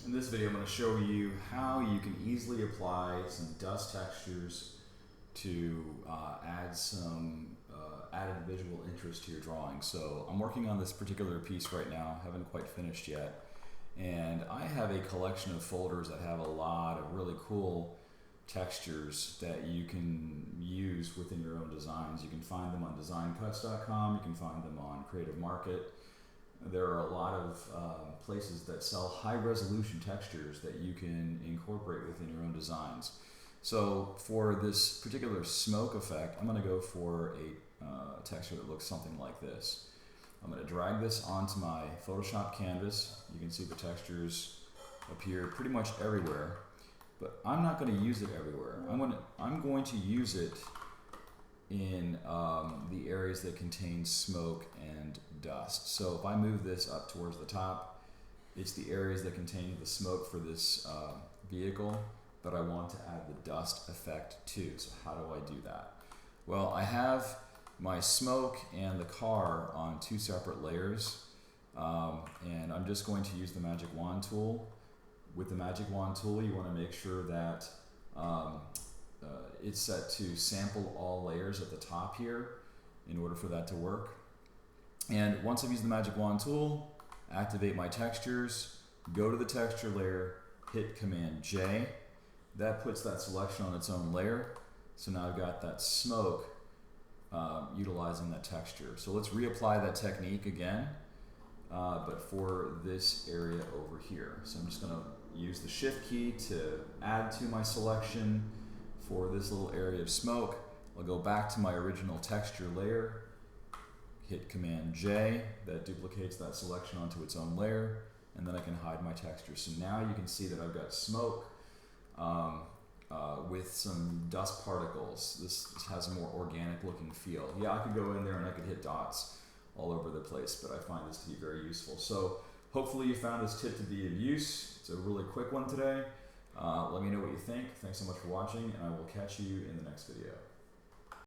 In this video, I'm going to show you how you can easily apply some dust textures to add some added visual interest to your drawing. So I'm working on this particular piece right now, haven't quite finished yet, and I have a collection of folders that have a lot of really cool textures that you can use within your own designs. You can find them on designcuts.com, you can find them on Creative Market. There are a lot of places that sell high resolution textures that you can incorporate within your own designs. So for this particular smoke effect, I'm going to go for a texture that looks something like this. I'm going to drag this onto my Photoshop canvas. You can see the textures appear pretty much everywhere, but I'm not going to use it everywhere. I'm going to use it in the areas that contain smoke and dust. So if I move this up towards the top, it's the areas that contain the smoke for this vehicle that I want to add the dust effect to. So how do I do that? Well, I have my smoke and the car on two separate layers, and I'm just going to use the magic wand tool. With the magic wand tool, you want to make sure that it's set to sample all layers at the top here in order for that to work. And once I've used the magic wand tool, activate my textures, go to the texture layer, hit Command J. That puts that selection on its own layer. So now I've got that smoke utilizing that texture. So let's reapply that technique again, but for this area over here. So I'm just going to use the Shift key to add to my selection for this little area of smoke. I'll go back to my original texture layer, hit Command J, that duplicates that selection onto its own layer, and then I can hide my texture. So now you can see that I've got smoke with some dust particles. This has a more organic looking feel. Yeah, I could go in there and I could hit dots all over the place, but I find this to be very useful. So hopefully you found this tip to be of use. It's a really quick one today. Let me know what you think. Thanks so much for watching, and I will catch you in the next video.